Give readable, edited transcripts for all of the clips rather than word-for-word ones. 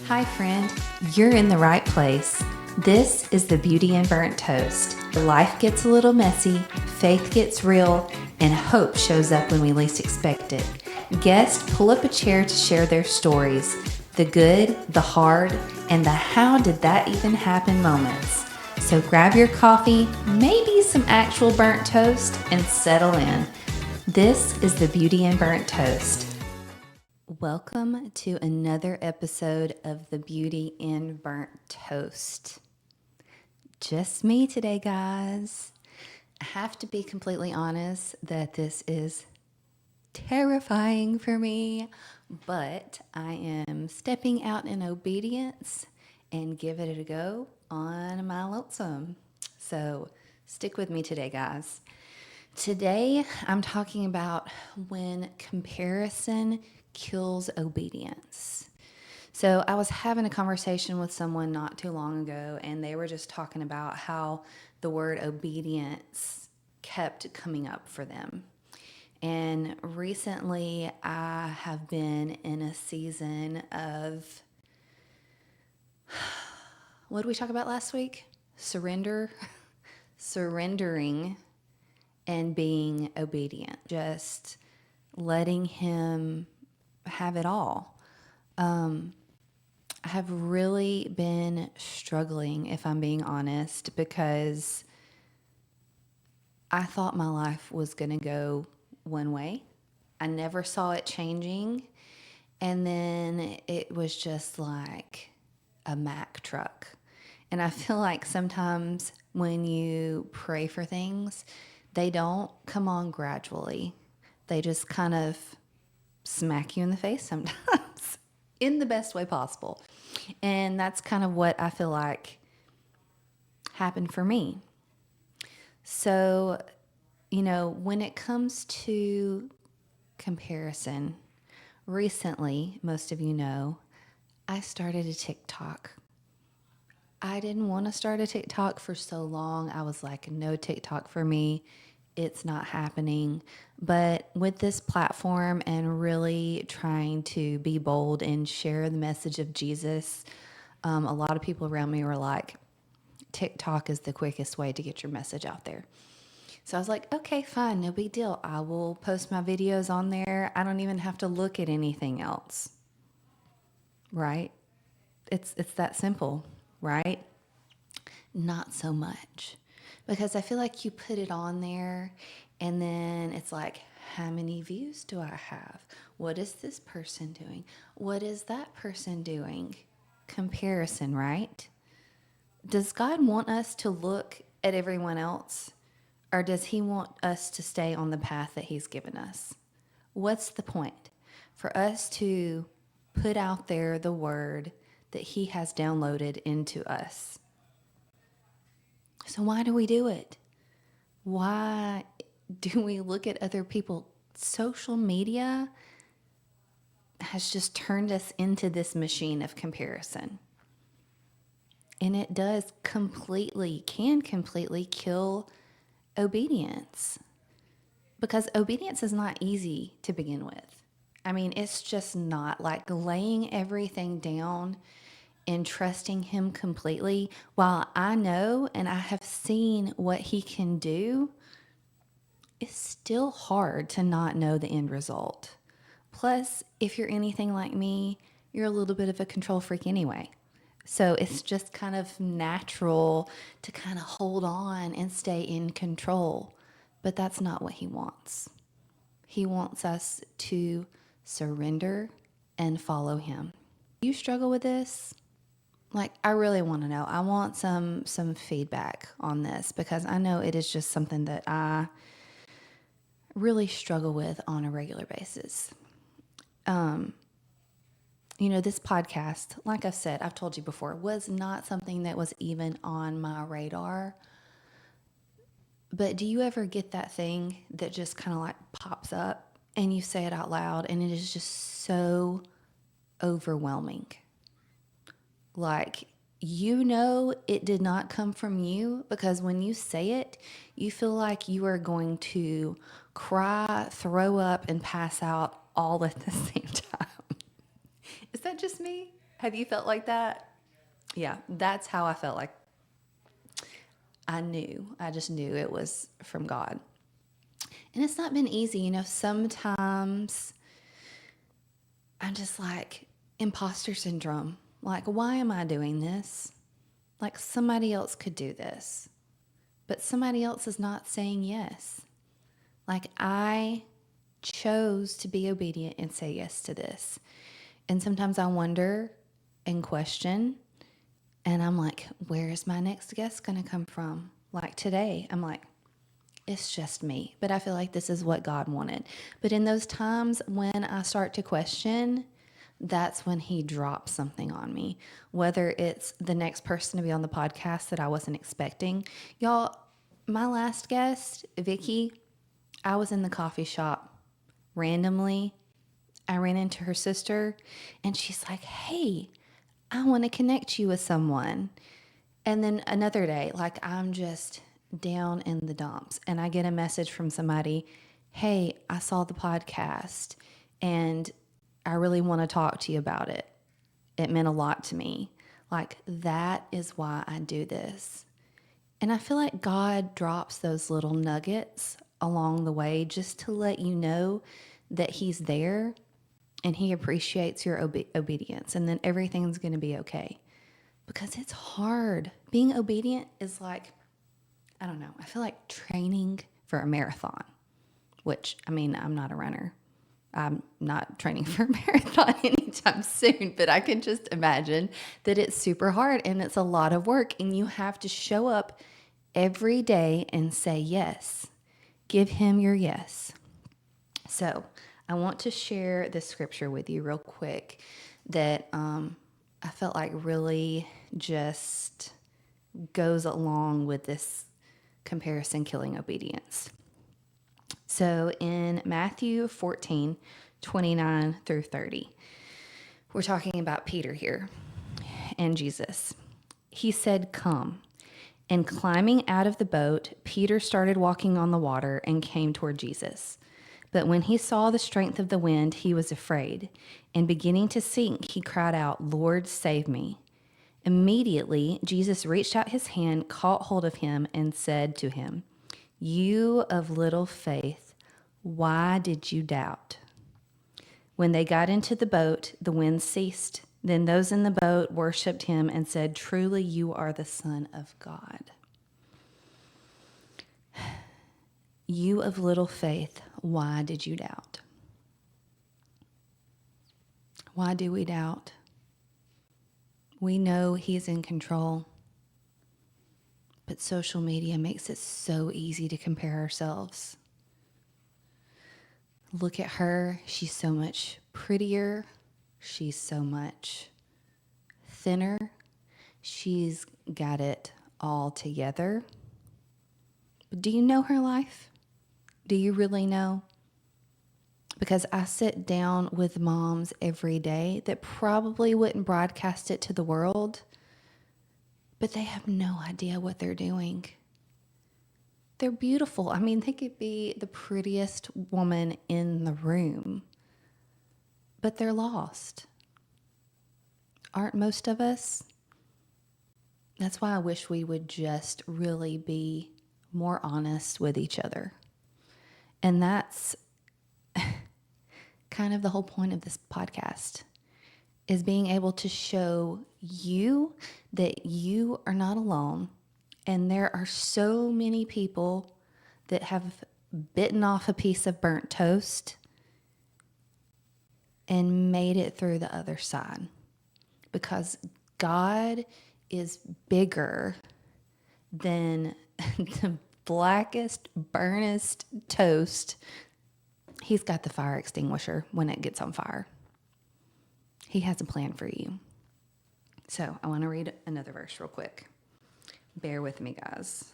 Hi, friend. You're in the right place. This is the Beauty in Burnt Toast. Life gets a little messy, faith gets real, and hope shows up when we least expect it. Guests pull up a chair to share their stories, the good, the hard, and the how did that even happen moments. So grab your coffee, maybe some actual burnt toast, and settle in. This is the Beauty in Burnt Toast. Welcome to another episode of the Beauty in Burnt Toast. Just me today, guys. I have to be completely honest that this is terrifying for me, but I am stepping out in obedience and giving it a go on my lonesome. So stick with me today, guys. Today, I'm talking about when comparison kills obedience. So I was having a conversation with someone not too long ago, and they were just talking about how the word obedience kept coming up for them. And recently, I have been in a season of, what did we talk about last week? Surrendering and being obedient, just letting him have it all. I have really been struggling, if I'm being honest, because I thought my life was going to go one way. I never saw it changing. And then it was just like a Mack truck. And I feel like sometimes when you pray for things, they don't come on gradually. They just kind of smack you in the face sometimes in the best way possible. And that's kind of what I feel like happened for me. So, when it comes to comparison, recently, most of you know, I started a TikTok. I didn't want to start a TikTok for so long. I was like, no TikTok for me. It's not happening. But with this platform and really trying to be bold and share the message of Jesus, a lot of people around me were like, TikTok is the quickest way to get your message out there. So I was like, okay, fine, no big deal. I will post my videos on there. I don't even have to look at anything else. Right? It's that simple, right? Not so much. Because I feel like you put it on there and then it's like, how many views do I have? What is this person doing? What is that person doing? Comparison, right? Does God want us to look at everyone else, or does he want us to stay on the path that he's given us? What's the point? For us to put out there the word that he has downloaded into us. So why do we do it? Why do we look at other people? Social media has just turned us into this machine of comparison. And it can completely kill obedience. Because obedience is not easy to begin with. I mean, it's just not like laying everything down and trusting him completely. While I know and I have seen what he can do, it's still hard to not know the end result. Plus, if you're anything like me, you're a little bit of a control freak anyway. So it's just kind of natural to kind of hold on and stay in control. But that's not what he wants. He wants us to surrender and follow him. Do you struggle with this? Like, I really want to know. I want some feedback on this because I know it is just something that I really struggle with on a regular basis. This podcast, like I've said, I've told you before, was not something that was even on my radar. But do you ever get that thing that just kind of like pops up and you say it out loud and it is just so overwhelming? Like, it did not come from you because when you say it, you feel like you are going to cry, throw up, and pass out all at the same time. Is that just me? Have you felt like that? Yeah, that's how I felt. Like I just knew it was from God. And it's not been easy. Sometimes I'm just like imposter syndrome. Like, why am I doing this? Like, somebody else could do this, but somebody else is not saying yes. Like, I chose to be obedient and say yes to this. And sometimes I wonder and question, and I'm like, where is my next guest going to come from? Like today, I'm like, it's just me. But I feel like this is what God wanted. But in those times when I start to question, that's when he drops something on me. Whether it's the next person to be on the podcast that I wasn't expecting. Y'all, my last guest, Vicky, I was in the coffee shop randomly. I ran into her sister and she's like, hey, I want to connect you with someone. And then another day, like I'm just down in the dumps and I get a message from somebody, hey, I saw the podcast and I really want to talk to you about it. It meant a lot to me. Like, that is why I do this. And I feel like God drops those little nuggets along the way just to let you know that he's there and he appreciates your obedience, and then everything's going to be okay. Because it's hard. Being obedient is like, I don't know, I feel like training for a marathon, which, I mean, I'm not a runner. I'm not training for a marathon anytime soon, but I can just imagine that it's super hard and it's a lot of work, and you have to show up every day and say yes. Give him your yes. So I want to share this scripture with you real quick that I felt like really just goes along with this comparison killing obedience. So in Matthew 14:29 through 30, we're talking about Peter here and Jesus. He said, come. And climbing out of the boat, Peter started walking on the water and came toward Jesus. But when he saw the strength of the wind, he was afraid. And beginning to sink, he cried out, Lord, save me. Immediately, Jesus reached out his hand, caught hold of him, and said to him, you of little faith, why did you doubt? When they got into the boat, the wind ceased. Then those in the boat worshiped him and said, truly, you are the Son of God. You of little faith, why did you doubt? Why do we doubt? We know he's in control, but social media makes it so easy to compare ourselves. Look at her. She's so much prettier. She's so much thinner. She's got it all together. But do you know her life? Do you really know? Because I sit down with moms every day that probably wouldn't broadcast it to the world, but they have no idea what they're doing. They're beautiful. I mean, they could be the prettiest woman in the room, but they're lost. Aren't most of us? That's why I wish we would just really be more honest with each other. And that's kind of the whole point of this podcast, is being able to show you that you are not alone. And there are so many people that have bitten off a piece of burnt toast and made it through the other side. Because God is bigger than the blackest, burnest toast. He's got the fire extinguisher when it gets on fire. He has a plan for you. So I want to read another verse real quick. Bear with me, guys.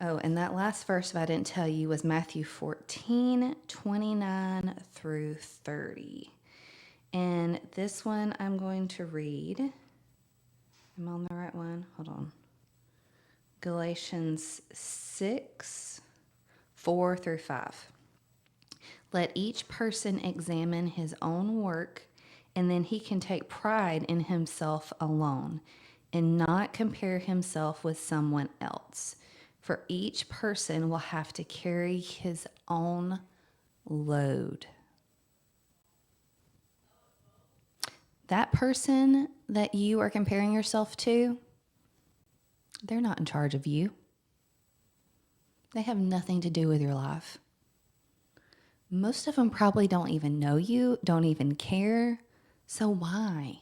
Oh, and that last verse, if I didn't tell you, was Matthew 14:29 through 30. And this one I'm going to read. Am I on the right one? Hold on. Galatians 6:4 through 5. Let each person examine his own work, and then he can take pride in himself alone and not compare himself with someone else. For each person will have to carry his own load. That person that you are comparing yourself to, they're not in charge of you. They have nothing to do with your life. Most of them probably don't even know you, don't even care. So why?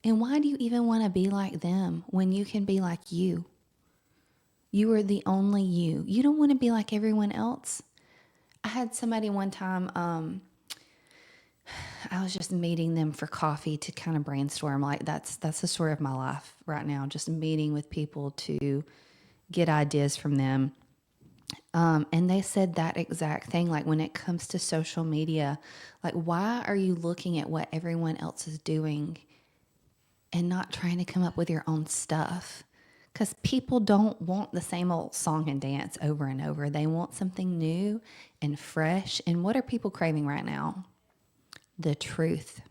And why do you even want to be like them when you can be like you? You are the only you. You don't want to be like everyone else. I had somebody one time, I was just meeting them for coffee to kind of brainstorm. Like that's the story of my life right now. Just meeting with people to get ideas from them. And they said that exact thing. Like when it comes to social media, like why are you looking at what everyone else is doing and not trying to come up with your own stuff? Because people don't want the same old song and dance over and over. They want something new and fresh. And what are people craving right now? The truth.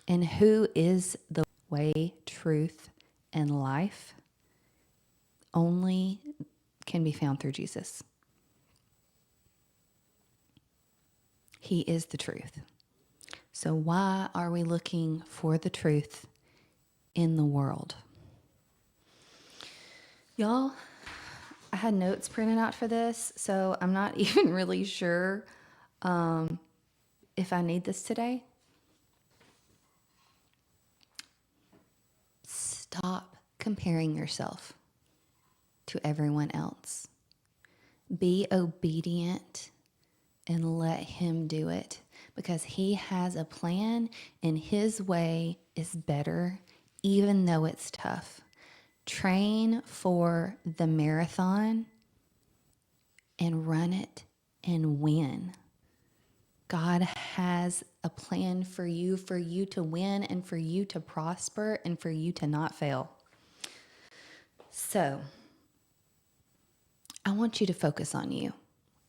And who is the way, truth, and life? Only can be found through Jesus. He is the truth. So why are we looking for the truth in the world? Y'all, I had notes printed out for this, so I'm not even really sure if I need this today. Stop comparing yourself to everyone else. Be obedient and let him do it, because he has a plan and his way is better, even though it's tough. Train for the marathon and run it and win. God has a plan for you to win and for you to prosper and for you to not fail. So, I want you to focus on you.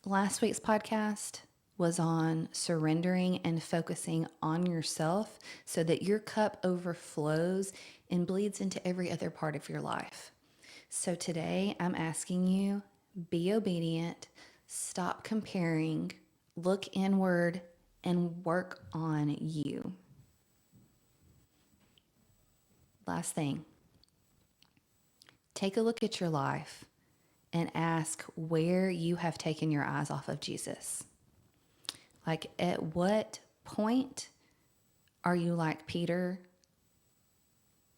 Last week's podcast was on surrendering and focusing on yourself so that your cup overflows and bleeds into every other part of your life. So today I'm asking you, be obedient, stop comparing, look inward, and work on you. Last thing, take a look at your life and ask where you have taken your eyes off of Jesus. Like, at what point are you like Peter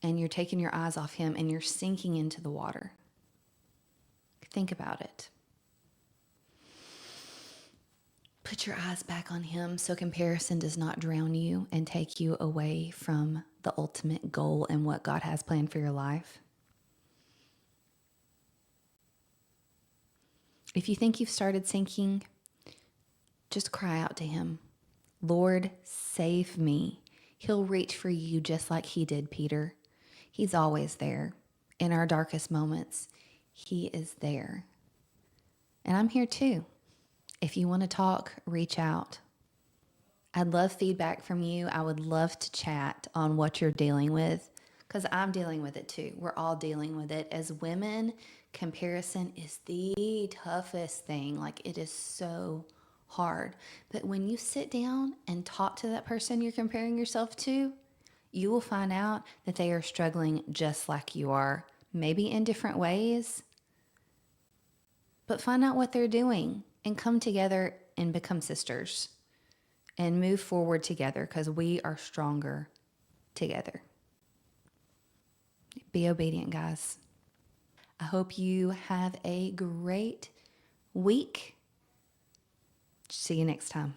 and you're taking your eyes off him and you're sinking into the water? Think about it. Put your eyes back on him so comparison does not drown you and take you away from the ultimate goal and what God has planned for your life. If you think you've started sinking, just cry out to him. Lord, save me. He'll reach for you just like he did Peter. He's always there. In our darkest moments, he is there. And I'm here too. If you want to talk, reach out. I'd love feedback from you. I would love to chat on what you're dealing with, because I'm dealing with it too. We're all dealing with it. As women, comparison is the toughest thing. Like, it is so hard. But when you sit down and talk to that person you're comparing yourself to, you will find out that they are struggling just like you are, maybe in different ways. But find out what they're doing and come together and become sisters and move forward together, because we are stronger together. Be obedient, guys. I hope you have a great week. See you next time.